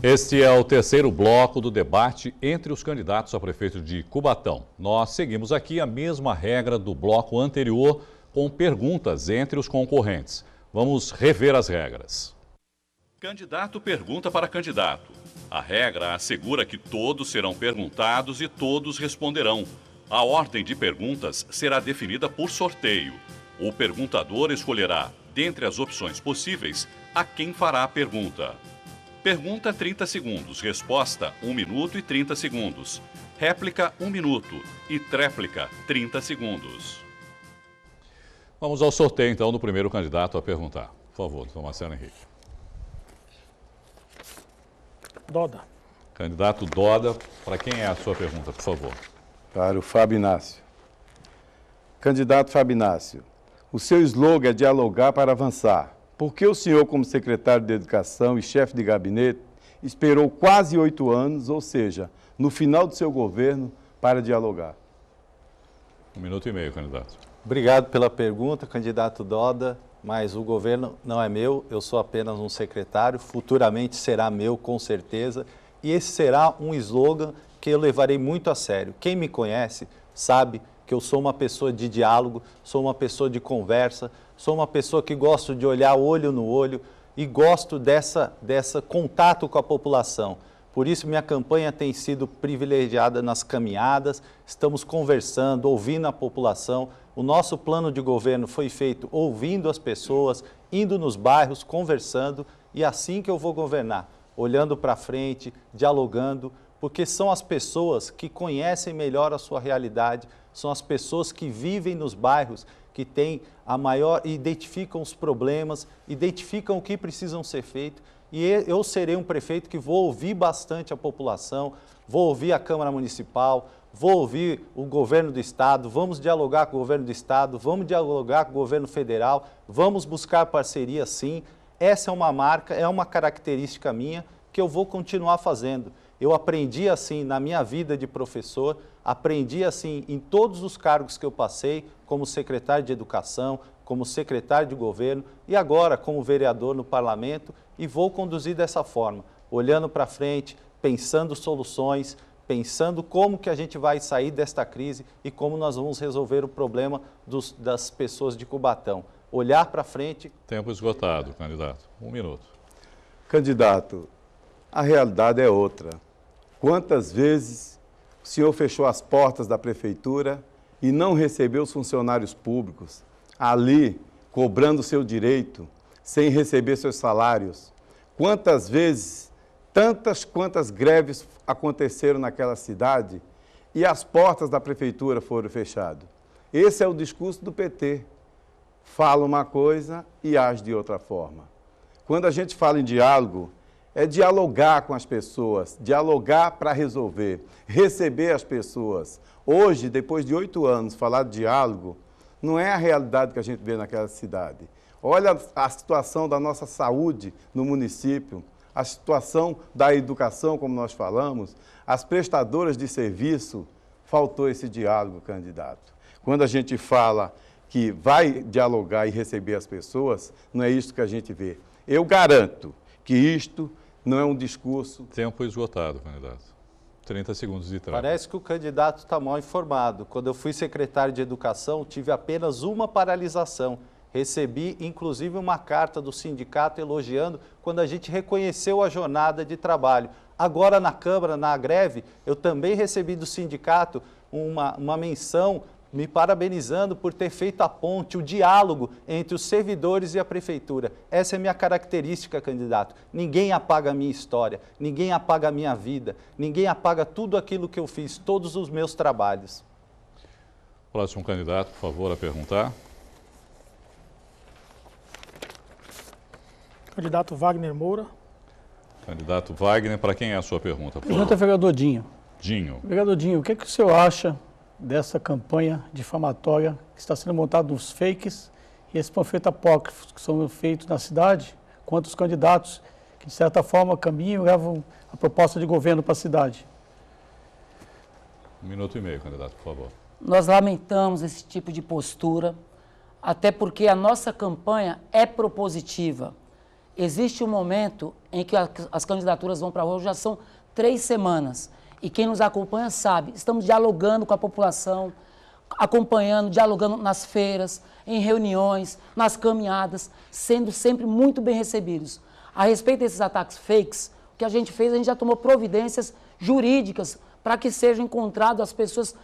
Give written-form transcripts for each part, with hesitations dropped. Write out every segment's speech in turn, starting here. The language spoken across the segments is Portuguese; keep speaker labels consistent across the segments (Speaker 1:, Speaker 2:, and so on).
Speaker 1: Este é o terceiro bloco do debate entre os candidatos a prefeito de Cubatão. Nós seguimos aqui a mesma regra do bloco anterior, com perguntas entre os concorrentes. Vamos rever as regras. Candidato pergunta para candidato. A regra assegura que todos serão perguntados e todos responderão. A ordem de perguntas será definida por sorteio. O perguntador escolherá, dentre as opções possíveis, a quem fará a pergunta. Pergunta 30 segundos, resposta 1 minuto e 30 segundos. Réplica 1 minuto e tréplica 30 segundos. Vamos ao sorteio então do primeiro candidato a perguntar. Por favor, doutor Marcelo Henrique.
Speaker 2: Doda.
Speaker 1: Candidato Doda, para quem é a sua pergunta, por favor?
Speaker 3: Para o Fábio Inácio. Candidato Fábio Inácio, o seu slogan é dialogar para avançar. Por que o senhor, como secretário de Educação e chefe de gabinete, esperou quase 8 anos, ou seja, no final do seu governo, para dialogar?
Speaker 1: 1 minuto e meio, candidato.
Speaker 4: Obrigado pela pergunta, candidato Doda, mas o governo não é meu, eu sou apenas um secretário, futuramente será meu, com certeza, e esse será um slogan que eu levarei muito a sério. Quem me conhece sabe que eu sou uma pessoa de diálogo, sou uma pessoa de conversa, sou uma pessoa que gosto de olhar olho no olho e gosto dessa contato com a população. Por isso, minha campanha tem sido privilegiada nas caminhadas, estamos conversando, ouvindo a população. O nosso plano de governo foi feito ouvindo as pessoas, indo nos bairros, conversando, e é assim que eu vou governar, olhando para frente, dialogando, porque são as pessoas que conhecem melhor a sua realidade, são as pessoas que vivem nos bairros, que têm identificam os problemas, identificam o que precisam ser feito. E eu serei um prefeito que vou ouvir bastante a população, vou ouvir a Câmara Municipal, vou ouvir o governo do Estado, vamos dialogar com o governo do Estado, vamos dialogar com o governo federal, vamos buscar parceria sim. Essa é uma marca, é uma característica minha que eu vou continuar fazendo. Eu aprendi assim na minha vida de professor, aprendi assim em todos os cargos que eu passei, como secretário de Educação, como secretário de Governo e agora como vereador no Parlamento, e vou conduzir dessa forma, olhando para frente, pensando soluções, pensando como que a gente vai sair desta crise e como nós vamos resolver o problema das pessoas de Cubatão. Olhar para frente...
Speaker 1: Tempo esgotado, candidato. 1 minuto.
Speaker 3: Candidato, a realidade é outra. Quantas vezes o senhor fechou as portas da prefeitura e não recebeu os funcionários públicos ali, cobrando seu direito, sem receber seus salários? Quantas vezes, quantas greves aconteceram naquela cidade e as portas da prefeitura foram fechadas? Esse é o discurso do PT. Fala uma coisa e age de outra forma. Quando a gente fala em diálogo, é dialogar com as pessoas, dialogar para resolver, receber as pessoas. Hoje, depois de 8 anos, falar de diálogo não é a realidade que a gente vê naquela cidade. Olha a situação da nossa saúde no município, a situação da educação, como nós falamos, as prestadoras de serviço, faltou esse diálogo, candidato. Quando a gente fala que vai dialogar e receber as pessoas, não é isso que a gente vê. Eu garanto que isto não é um discurso...
Speaker 1: Tempo esgotado, candidato. 30 segundos de trâmite.
Speaker 4: Parece que o candidato está mal informado. Quando eu fui secretário de Educação, tive apenas uma paralisação. Recebi, inclusive, uma carta do sindicato elogiando quando a gente reconheceu a jornada de trabalho. Agora, na Câmara, na greve, eu também recebi do sindicato uma menção me parabenizando por ter feito a ponte, o diálogo entre os servidores e a prefeitura. Essa é a minha característica, candidato. Ninguém apaga a minha história, ninguém apaga a minha vida, ninguém apaga tudo aquilo que eu fiz, todos os meus trabalhos.
Speaker 1: Próximo candidato, por favor, a perguntar.
Speaker 2: Candidato Wagner Moura.
Speaker 1: Candidato Wagner, para quem é a sua pergunta?
Speaker 2: Pergunta ao vereador Dinho.
Speaker 1: Dinho.
Speaker 2: Vereador Dinho, o que o senhor acha dessa campanha difamatória que está sendo montada nos fakes e esses panfletos apócrifos que são feitos na cidade contra os candidatos que, de certa forma, caminham e levam a proposta de governo para a cidade?
Speaker 1: 1 minuto e meio, candidato, por favor.
Speaker 5: Nós lamentamos esse tipo de postura, até porque a nossa campanha é propositiva. existe um momento em que as candidaturas vão para a rua, já são 3 semanas. E quem nos acompanha sabe, estamos dialogando com a população, acompanhando, dialogando nas feiras, em reuniões, nas caminhadas, sendo sempre muito bem recebidos. A respeito desses ataques fakes, o que a gente fez, a gente já tomou providências jurídicas para que sejam encontradas as pessoas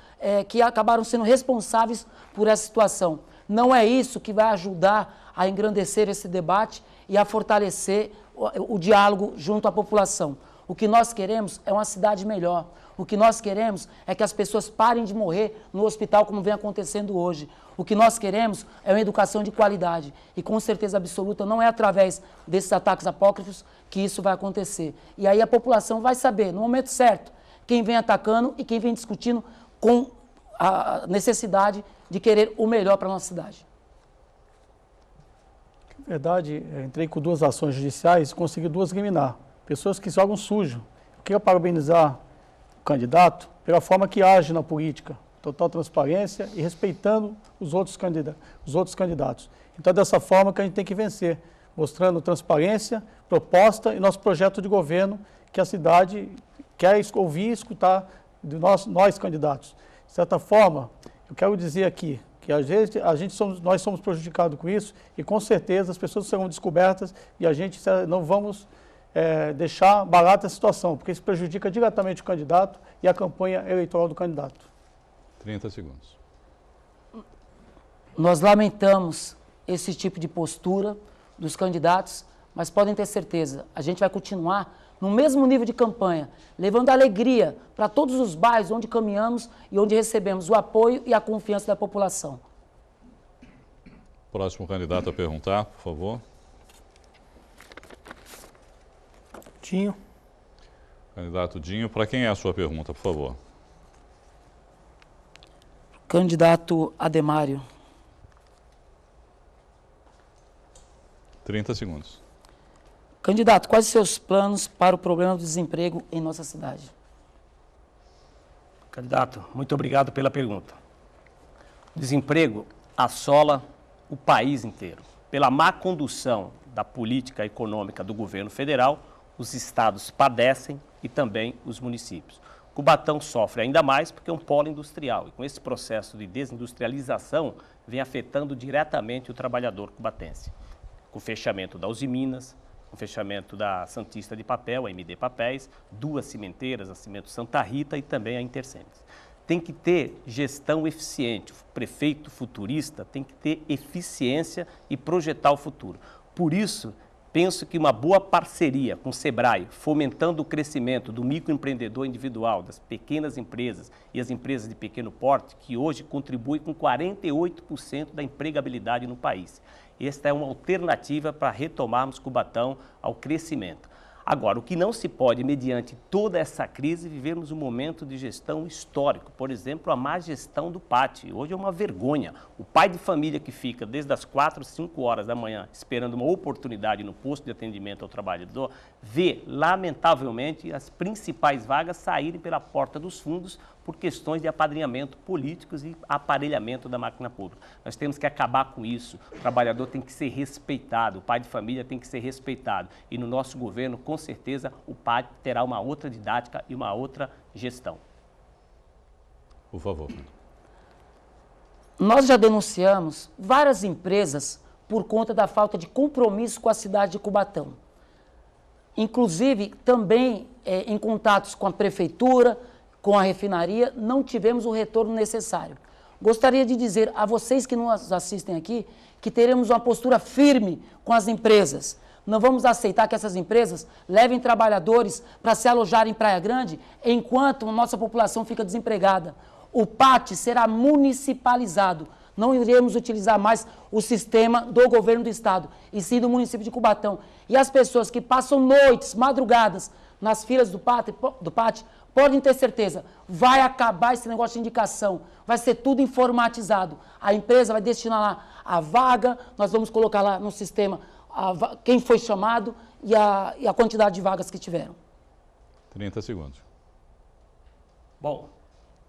Speaker 5: que acabaram sendo responsáveis por essa situação. Não é isso que vai ajudar a engrandecer esse debate e a fortalecer o diálogo junto à população. O que nós queremos é uma cidade melhor. O que nós queremos é que as pessoas parem de morrer no hospital como vem acontecendo hoje. O que nós queremos é uma educação de qualidade. E com certeza absoluta não é através desses ataques apócrifos que isso vai acontecer. E aí a população vai saber, no momento certo, quem vem atacando e quem vem discutindo com a necessidade de querer o melhor para a nossa cidade.
Speaker 2: Na verdade, entrei com 2 ações judiciais e consegui 2 liminar. Pessoas que jogam sujo. Eu queria parabenizar o candidato pela forma que age na política, total transparência e respeitando os outros candidatos. Então é dessa forma que a gente tem que vencer, mostrando transparência, proposta e nosso projeto de governo que a cidade quer ouvir e escutar de nós candidatos. De certa forma, eu quero dizer aqui que nós somos prejudicados com isso e com certeza as pessoas serão descobertas e a gente não vamos deixar barata a situação, porque isso prejudica diretamente o candidato e a campanha eleitoral do candidato.
Speaker 1: 30 segundos.
Speaker 5: Nós lamentamos esse tipo de postura dos candidatos, mas podem ter certeza, a gente vai continuar no mesmo nível de campanha, levando alegria para todos os bairros onde caminhamos e onde recebemos o apoio e a confiança da população.
Speaker 1: Próximo candidato a perguntar, por favor.
Speaker 2: Dinho.
Speaker 1: Candidato Dinho, para quem é a sua pergunta, por favor?
Speaker 5: Candidato Ademário.
Speaker 1: 30 segundos.
Speaker 5: Candidato, quais os seus planos para o problema do desemprego em nossa cidade?
Speaker 6: Candidato, muito obrigado pela pergunta. O desemprego assola o país inteiro. Pela má condução da política econômica do governo federal, os estados padecem e também os municípios. Cubatão sofre ainda mais porque é um polo industrial e com esse processo de desindustrialização vem afetando diretamente o trabalhador cubatense. Com o fechamento da Usiminas, com o fechamento da Santista de Papel, a MD Papéis, 2 cimenteiras, a Cimento Santa Rita e também a Intercemes. Tem que ter gestão eficiente, o prefeito futurista tem que ter eficiência e projetar o futuro. Por isso, penso que uma boa parceria com o Sebrae, fomentando o crescimento do microempreendedor individual, das pequenas empresas e as empresas de pequeno porte, que hoje contribuem com 48% da empregabilidade no país. Esta é uma alternativa para retomarmos Cubatão ao crescimento. Agora, o que não se pode, mediante toda essa crise, vivermos um momento de gestão histórico. Por exemplo, a má gestão do PAT. Hoje é uma vergonha. O pai de família que fica desde as 4, 5 horas da manhã esperando uma oportunidade no posto de atendimento ao trabalhador, vê, lamentavelmente, as principais vagas saírem pela porta dos fundos por questões de apadrinhamento políticos e aparelhamento da máquina pública. Nós temos que acabar com isso. O trabalhador tem que ser respeitado, o pai de família tem que ser respeitado. E no nosso governo, com certeza, o PAT terá uma outra didática e uma outra gestão.
Speaker 1: Por favor.
Speaker 5: Nós já denunciamos várias empresas por conta da falta de compromisso com a cidade de Cubatão. Inclusive, também em contatos com a prefeitura, com a refinaria, não tivemos o retorno necessário. Gostaria de dizer a vocês que nos assistem aqui que teremos uma postura firme com as empresas. Não vamos aceitar que essas empresas levem trabalhadores para se alojar em Praia Grande enquanto a nossa população fica desempregada. O PAT será municipalizado. Não iremos utilizar mais o sistema do governo do estado, e sim do município de Cubatão. E as pessoas que passam noites, madrugadas, nas filas do PAT, podem ter certeza, vai acabar esse negócio de indicação, vai ser tudo informatizado. A empresa vai destinar lá a vaga, nós vamos colocar lá no sistema quem foi chamado e a quantidade de vagas que tiveram.
Speaker 1: 30 segundos.
Speaker 6: Bom,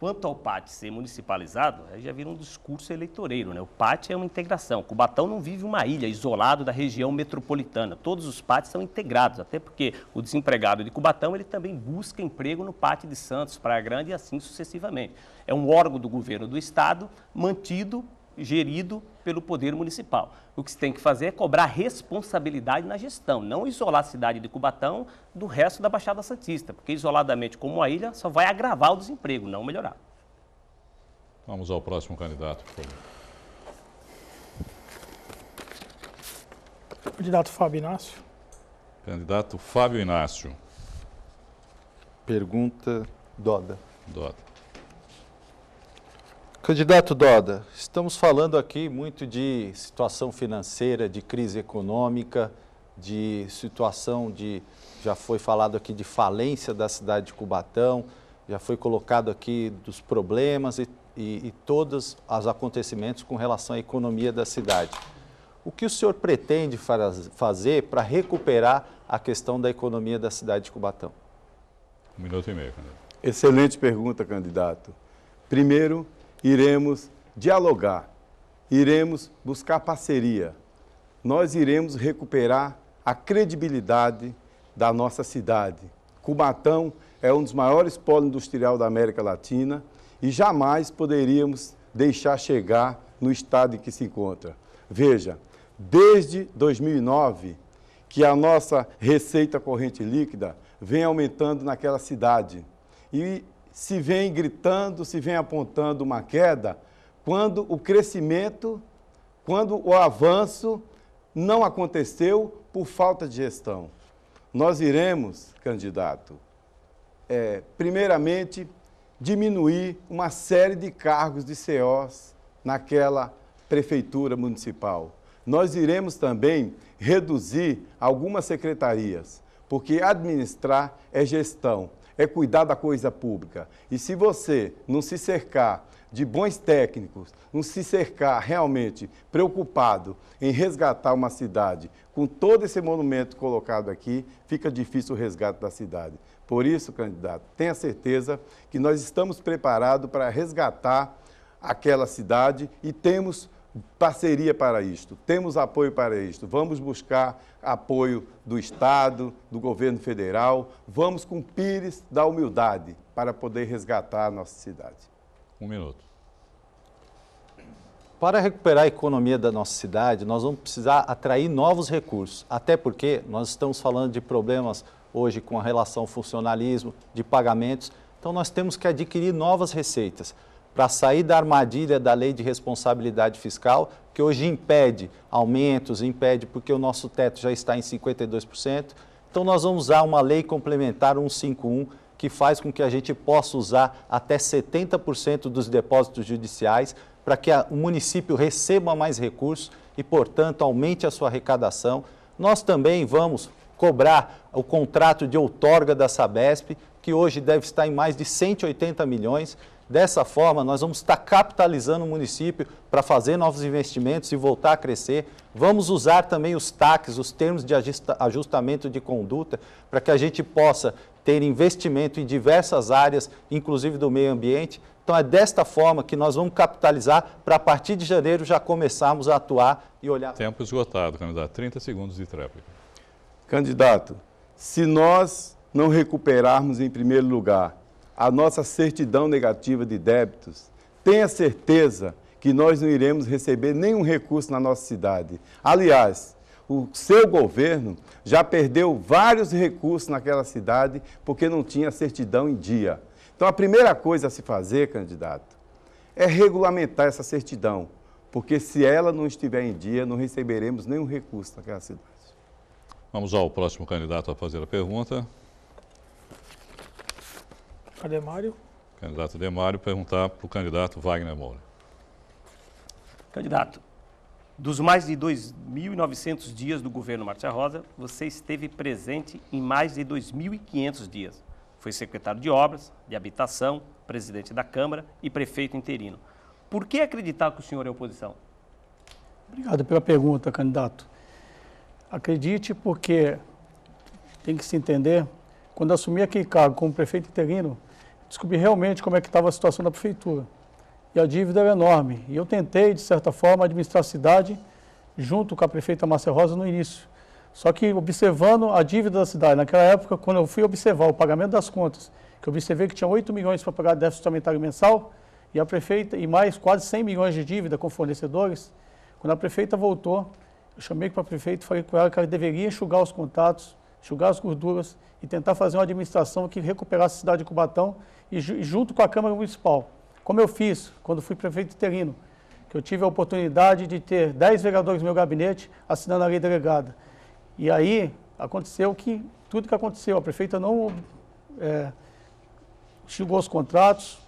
Speaker 6: Quanto ao PAT ser municipalizado, aí já vira um discurso eleitoreiro, né? O PAT é uma integração. Cubatão não vive uma ilha isolado da região metropolitana. Todos os PATs são integrados, até porque o desempregado de Cubatão ele também busca emprego no PAT de Santos, Praia Grande e assim sucessivamente. É um órgão do governo do estado mantido, gerido pelo poder municipal. O que se tem que fazer é cobrar responsabilidade na gestão, não isolar a cidade de Cubatão do resto da Baixada Santista, porque isoladamente como a ilha só vai agravar o desemprego, não melhorar.
Speaker 1: Vamos ao próximo candidato, por favor.
Speaker 7: Candidato Fábio Inácio.
Speaker 1: Candidato Fábio Inácio.
Speaker 4: Pergunta Doda.
Speaker 1: Doda.
Speaker 4: Candidato Doda, estamos falando aqui muito de situação financeira, de crise econômica, de situação já foi falado aqui de falência da cidade de Cubatão, já foi colocado aqui dos problemas e todos os acontecimentos com relação à economia da cidade. O que o senhor pretende fazer para recuperar a questão da economia da cidade de Cubatão?
Speaker 1: 1 minuto e meio, candidato.
Speaker 3: Excelente pergunta, candidato. Primeiro, iremos dialogar, iremos buscar parceria. Nós iremos recuperar a credibilidade da nossa cidade. Cubatão é um dos maiores polos industriais da América Latina e jamais poderíamos deixar chegar no estado em que se encontra. Veja, desde 2009, que a nossa receita corrente líquida vem aumentando naquela cidade e se vem gritando, se vem apontando uma queda, quando o crescimento, quando o avanço não aconteceu por falta de gestão. Nós iremos, candidato, primeiramente, diminuir uma série de cargos de COs naquela prefeitura municipal. Nós iremos também reduzir algumas secretarias, porque administrar é gestão, é cuidar da coisa pública. E se você não se cercar de bons técnicos, não se cercar realmente preocupado em resgatar uma cidade, com todo esse monumento colocado aqui, fica difícil o resgate da cidade. Por isso, candidato, tenha certeza que nós estamos preparados para resgatar aquela cidade e temos parceria para isto, temos apoio para isto. Vamos buscar apoio do Estado, do governo federal, vamos com pires da humildade para poder resgatar a nossa cidade.
Speaker 1: 1 minuto.
Speaker 4: Para recuperar a economia da nossa cidade, nós vamos precisar atrair novos recursos, até porque nós estamos falando de problemas hoje com a relação ao funcionalismo, de pagamentos, então nós temos que adquirir novas receitas para sair da armadilha da lei de responsabilidade fiscal, que hoje impede aumentos, impede porque o nosso teto já está em 52%. Então nós vamos usar uma lei complementar 151, que faz com que a gente possa usar até 70% dos depósitos judiciais para que o município receba mais recursos e, portanto, aumente a sua arrecadação. Nós também vamos cobrar o contrato de outorga da Sabesp, que hoje deve estar em mais de 180 milhões. Dessa forma, nós vamos estar capitalizando o município para fazer novos investimentos e voltar a crescer. Vamos usar também os TACs, os termos de ajustamento de conduta, para que a gente possa ter investimento em diversas áreas, inclusive do meio ambiente. Então, é desta forma que nós vamos capitalizar para, a partir de janeiro, já começarmos a atuar e olhar...
Speaker 1: Tempo esgotado, candidato. 30 segundos de tréplica.
Speaker 3: Candidato, se nós não recuperarmos, em primeiro lugar, a nossa certidão negativa de débitos, tenha certeza que nós não iremos receber nenhum recurso na nossa cidade. Aliás, o seu governo já perdeu vários recursos naquela cidade porque não tinha certidão em dia. Então, a primeira coisa a se fazer, candidato, é regulamentar essa certidão, porque se ela não estiver em dia, não receberemos nenhum recurso naquela cidade.
Speaker 1: Vamos ao próximo candidato a fazer a pergunta.
Speaker 7: Ademário.
Speaker 1: Candidato Ademário, perguntar para o candidato Wagner Moura.
Speaker 6: Candidato, dos mais de 2.900 dias do governo Márcia Rosa, você esteve presente em mais de 2.500 dias. Foi secretário de Obras, de Habitação, presidente da Câmara e prefeito interino. Por que acreditar que o senhor é oposição?
Speaker 2: Obrigado pela pergunta, candidato. Acredite porque tem que se entender, quando assumi aquele cargo como prefeito interino, descobri realmente como é que estava a situação da prefeitura. E a dívida era enorme. E eu tentei, de certa forma, administrar a cidade junto com a prefeita Márcia Rosa no início. Só que observando a dívida da cidade, naquela época, quando eu fui observar o pagamento das contas, que eu observei que tinha 8 milhões para pagar déficit orçamentário mensal, e a prefeita, e mais quase 100 milhões de dívida com fornecedores, quando a prefeita voltou, eu chamei para a prefeita e falei com ela que ela deveria enxugar os contatos, enxugar as gorduras e tentar fazer uma administração que recuperasse a cidade de Cubatão e junto com a Câmara Municipal. Como eu fiz quando fui prefeito interino, que eu tive a oportunidade de ter 10 vereadores no meu gabinete assinando a lei delegada. E aí aconteceu que, tudo que aconteceu, a prefeita não enxugou os contratos,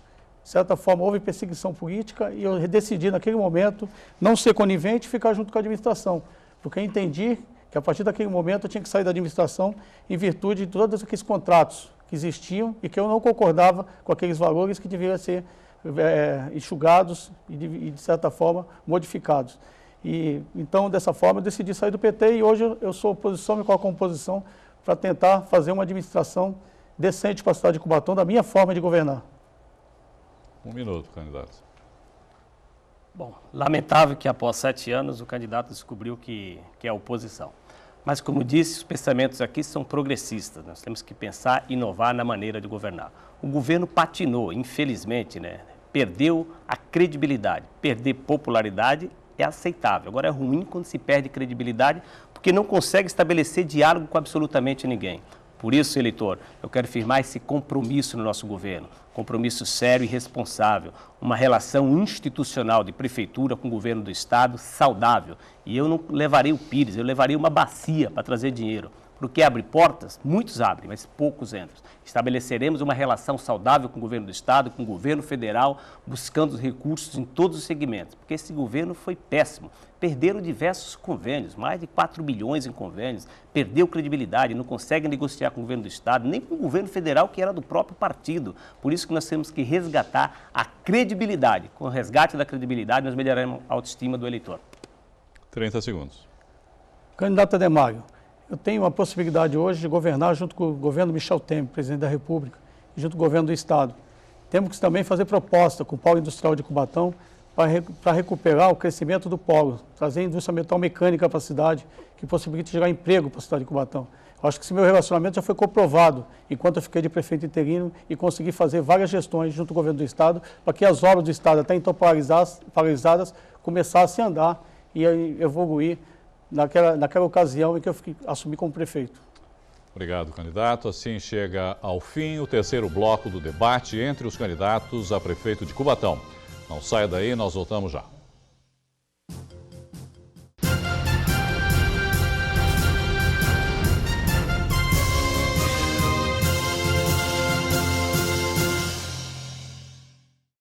Speaker 2: de certa forma houve perseguição política e eu decidi naquele momento não ser conivente e ficar junto com a administração, porque eu entendi que a partir daquele momento eu tinha que sair da administração em virtude de todos aqueles contratos que existiam e que eu não concordava com aqueles valores que deveriam ser enxugados e de certa forma modificados. E então dessa forma eu decidi sair do PT e hoje eu sou oposição, me coloco como oposição para tentar fazer uma administração decente para a cidade de Cubatão, da minha forma de governar.
Speaker 1: 1 minuto, candidato.
Speaker 6: Bom, lamentável que após 7 anos o candidato descobriu que é oposição. Mas, como disse, os pensamentos aqui são progressistas. Nós temos que pensar e inovar na maneira de governar. O governo patinou, infelizmente, né? Perdeu a credibilidade. Perder popularidade é aceitável. Agora, é ruim quando se perde credibilidade porque não consegue estabelecer diálogo com absolutamente ninguém. Por isso, eleitor, eu quero firmar esse compromisso no nosso governo, compromisso sério e responsável, uma relação institucional de prefeitura com o governo do estado saudável. E eu não levarei o Pires, eu levarei uma bacia para trazer dinheiro. Porque abre portas, muitos abrem, mas poucos entram. Estabeleceremos uma relação saudável com o governo do estado, com o governo federal, buscando recursos em todos os segmentos. Porque esse governo foi péssimo. Perderam diversos convênios, mais de 4 bilhões em convênios, perdeu credibilidade, não consegue negociar com o governo do estado, nem com o governo federal, que era do próprio partido. Por isso que nós temos que resgatar a credibilidade. Com o resgate da credibilidade, nós melhoraremos a autoestima do eleitor.
Speaker 1: 30 segundos.
Speaker 2: Candidato Ademário, eu tenho a possibilidade hoje de governar junto com o governo Michel Temer, presidente da República, e junto com o governo do estado. Temos que também fazer proposta com o polo industrial de Cubatão para recuperar o crescimento do polo, trazer a indústria metal mecânica para a cidade, que possibilite gerar emprego para a cidade de Cubatão. Eu acho que esse meu relacionamento já foi comprovado enquanto eu fiquei de prefeito interino e consegui fazer várias gestões junto com o governo do estado para que as obras do estado, até então paralisadas, começassem a andar e evoluir naquela ocasião em que eu assumi como prefeito.
Speaker 1: Obrigado, candidato. Assim chega ao fim o terceiro bloco do debate entre os candidatos a prefeito de Cubatão. Não saia daí, nós voltamos já.